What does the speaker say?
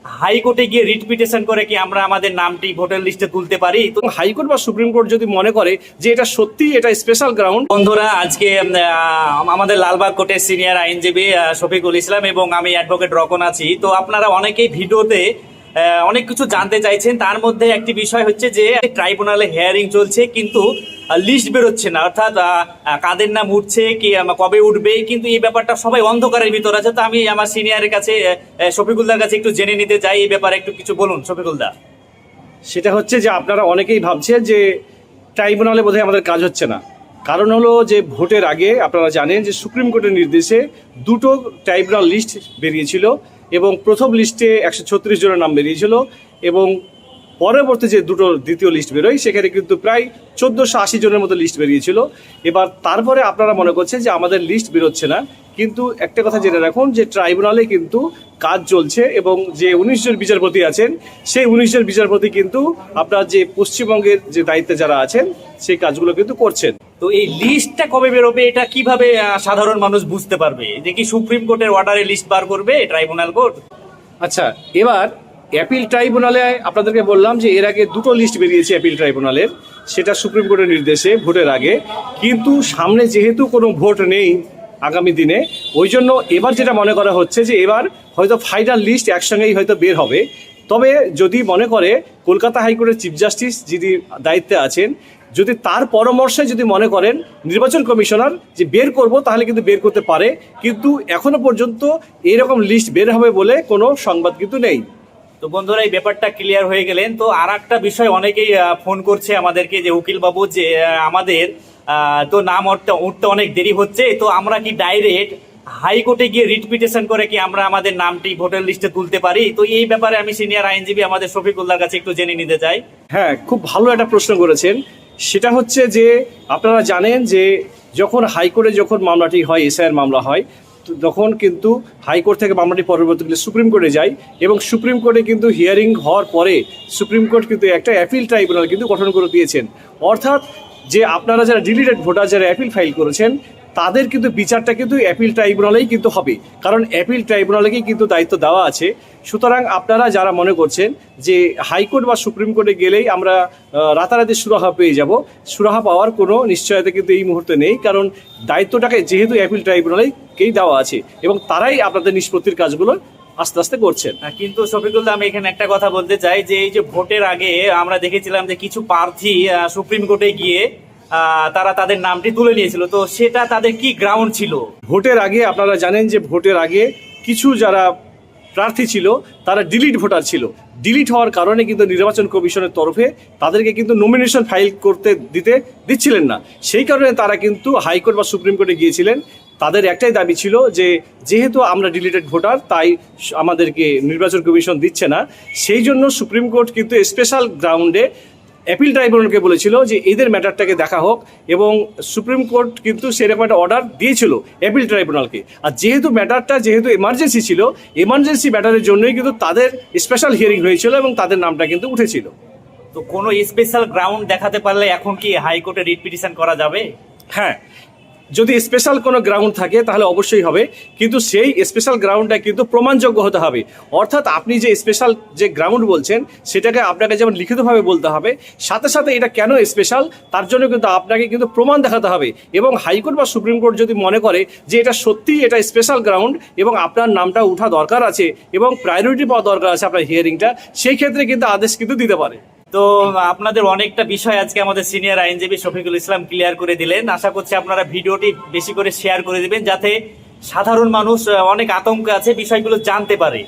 হাইকোর্টে গিয়ে writ petition করে কি আমরা আমাদের নামটি ভোটার লিস্টে তুলতে পারি? তো হাইকোর্ট বা সুপ্রিম কোর্ট যদি মনে করে যে এটা সত্যি এটা স্পেশাল গ্রাউন্ড। বন্ধুরা, আজকে আমাদের লালবাগ কোর্টের সিনিয়র আইনজীবী শফিকুল ইসলাম এবং আমি অ্যাডভোকেট রকন আছি। তো আপনারা অনেকেই ভিডিওতে অনেক কিছু জানতে চাইছেন, তার মধ্যে একটি বিষয় হচ্ছে যে ট্রাইব্যুনালে হিয়ারিং চলছে কিন্তু লিস্ট বেরোচ্ছে না, অর্থাৎ কাদের নাম উঠছে কি কবে উঠবে, কিন্তু এই ব্যাপারটা সবাই অন্ধকারের ভিতর আছে। তো আমি আমার সিনিয়রের কাছে শফিকুলদার কাছে একটু জেনে নিতে চাই এই ব্যাপারে একটু কিছু বলুন শফিকুলদা। সেটা হচ্ছে যে আপনারা অনেকেই ভাবছেন যে ট্রাইব্যুনালে বোধহয় আমাদের কাজ হচ্ছে না। কারণ হলো যে ভোটের আগে আপনারা জানেন যে সুপ্রিম কোর্টের নির্দেশে দুটো ট্রাইব্যুনাল লিস্ট বেরিয়েছিল এবং প্রথম লিস্টে 136 জনের নাম বেরিয়েছিল এবং পরবর্তী যে দুটো দ্বিতীয় লিস্ট বেরোয় সেখানে কিন্তু প্রায় 1480 জনের মতো লিস্ট বেরিয়েছিল। এবার তারপরে আপনারা মনে করছেন যে আমাদের লিস্ট বেরোচ্ছে না, কিন্তু একটা কথা জেনে রাখুন যে ট্রাইব্যুনালে কিন্তু কাজ চলছে এবং যে 19 জন বিচারপতি আছেন সেই 19 জন বিচারপতি কিন্তু আপনার যে পশ্চিমবঙ্গের যে দায়িত্বে যারা আছেন সেই কাজগুলো কিন্তু করছেন। তো এই লিস্টটা কবে বেরোবে এটা কিভাবে সাধারণ মানুষ বুঝতে পারবে? যে কি সুপ্রিম কোর্টের অর্ডারে লিস্ট বার করবে ট্রাইব্যুনাল কোর্ট? আচ্ছা, এবার অ্যাপিল ট্রাইব্যুনালে আপনাদেরকে বললাম যে এর আগে দুটো লিস্ট বেরিয়েছে অ্যাপিল ট্রাইব্যুনালের, সেটা সুপ্রিম কোর্টের নির্দেশে ভোটের আগে, কিন্তু সামনে যেহেতু কোনো ভোট নেই আগামী দিনে, ওই জন্য এবার যেটা মনে করা হচ্ছে যে এবার হয়তো ফাইনাল লিস্ট একসঙ্গেই হয়তো বের হবে। তবে যদি মনে করে কলকাতা হাইকোর্টের চিফ জাস্টিস যিনি দায়িত্বে আছেন, যদি তার পরামর্শে যদি মনে করেন নির্বাচন কমিশনার যে বের করব, তাহলে কিন্তু বের করতে পারে, কিন্তু এখনো পর্যন্ত এরকম লিস্ট বের হবে বলে কোনো সংবাদ কিন্তু নেই। তো বন্ধুরা, এই ব্যাপারটা ক্লিয়ার হয়ে গেলেন। তো আর একটা বিষয়, অনেকেই ফোন করছে আমাদেরকে যে উকিল বাবু যে আমাদের তো নাম উঠতে অনেক দেরি হচ্ছে, তো আমরা কি ডাইরেক্ট হাইকোর্টে গিয়ে রিট পিটিশন করে কি আমরা আমাদের নামটি ভোটার লিস্টে তুলতে পারি? তো এই ব্যাপারে আমি সিনিয়র আইনজীবী আমাদের শফিকুল্লাহর কাছে একটু জেনে নিতে চাই। হ্যাঁ, খুব ভালো একটা প্রশ্ন করেছেন। সেটা হচ্ছে যে আপনারা জানেন যে যখন হাইকোর্টে যখন মামলাটি হয়, এসআইয়ের মামলা হয়, তখন কিন্তু হাইকোর্ট থেকে মামলাটি পরবর্তীকালে সুপ্রিম কোর্টে যায় এবং সুপ্রিম কোর্টে কিন্তু হিয়ারিং হওয়ার পরে সুপ্রিম কোর্ট কিন্তু একটা অ্যাপিল ট্রাইব্যুনাল কিন্তু গঠন করে দিয়েছেন। অর্থাৎ যে আপনারা যারা ডিলিটেড ভোটার যারা অ্যাপিল ফাইল করেছেন তাদের কিন্তু বিচারটা কিন্তু অ্যাপিল ট্রাইব্যুনালেই কিন্তু হবে, কারণ অ্যাপিল ট্রাইব্যুনালেই কিন্তু দায়িত্ব দেওয়া আছে। সুতরাং আপনারা যারা মনে করছেন যে হাইকোর্ট বা সুপ্রিম কোর্টে গেলেই আমরা রাতারাতি সুরাহা পেয়ে যাব, সুরাহা পাওয়ার কোনো নিশ্চয়তা কিন্তু এই মুহূর্তে নেই, কারণ দায়িত্বটাকে যেহেতু অ্যাপিল ট্রাইব্যুনালেই দেওয়া আছে এবং তারাই আপনাদের নিষ্পত্তির কাজগুলো আস্তে আস্তে করছেন। কিন্তু শফিকুল্লাহ, আমি এখানে একটা কথা বলতে চাই যে এই যে ভোটের আগে আমরা দেখেছিলাম যে কিছু প্রার্থী সুপ্রিম কোর্টে গিয়ে তারা তাদের নামটি তুলে নিয়েছিল, তো সেটা তাদের কি গ্রাউন্ড ছিল? ভোটের আগে আপনারা জানেন যে ভোটের আগে কিছু যারা প্রার্থী ছিল তারা ডিলিট ভোটার ছিল। ডিলিট হওয়ার কারণে কিন্তু নির্বাচন কমিশনের তরফে তাদেরকে কিন্তু নমিনেশন ফাইল করতে দিচ্ছিলেন না। সেই কারণে তারা কিন্তু হাইকোর্ট বা সুপ্রিম কোর্টে গিয়েছিলেন। তাদের একটাই দাবি ছিল যে যেহেতু আমরা ডিলিটেড ভোটার তাই আমাদেরকে নির্বাচন কমিশন দিচ্ছে না, সেই জন্য সুপ্রিম কোর্ট কিন্তু স্পেশাল গ্রাউন্ডে অ্যাপিল ট্রাইব্যুনালকে বলেছিল যে এদের ম্যাটারটাকে দেখা হোক এবং সুপ্রিম কোর্ট কিন্তু সেরকম একটা অর্ডার দিয়েছিল অ্যাপিল ট্রাইব্যুনালকে। আর যেহেতু এমার্জেন্সি ছিল, এমার্জেন্সি ম্যাটারের জন্যই কিন্তু তাদের স্পেশাল হিয়ারিং হয়েছিল এবং তাদের নামটা কিন্তু উঠেছিল। তো কোনো স্পেশাল গ্রাউন্ড দেখাতে পারলে এখন কি হাইকোর্টে রিট পিটিশন করা যাবে? হ্যাঁ, যদি স্পেশাল কোনো গ্রাউন্ড থাকে তাহলে অবশ্যই হবে, কিন্তু সেই স্পেশাল গ্রাউন্ডটা কিন্তু প্রমাণযোগ্য হতে হবে। অর্থাৎ আপনি যে স্পেশাল যে গ্রাউন্ড বলছেন সেটাকে আপনাকে যেমন লিখিতভাবে বলতে হবে, সাথে সাথে এটা কেন স্পেশাল তার জন্য কিন্তু আপনাকে কিন্তু প্রমাণ দেখাতে হবে। এবং হাইকোর্ট বা সুপ্রিম কোর্ট যদি মনে করে যে এটা সত্যিই এটা স্পেশাল গ্রাউন্ড এবং আপনার নামটা উঠা দরকার আছে এবং প্রায়োরিটি পাওয়া দরকার আছে আপনার হিয়ারিংটা, সেই ক্ষেত্রে কিন্তু আদেশ কিন্তু দিতে পারে। তো আপনাদের অনেকটা বিষয় আজকে আমাদের সিনিয়র আইনজীবী শফিকুল ইসলাম ক্লিয়ার করে দিলেন। আশা করছি আপনারা ভিডিওটি বেশি করে শেয়ার করে দিবেন যাতে সাধারণ মানুষ অনেক আতঙ্কে আছে বিষয়গুলো জানতে পারে।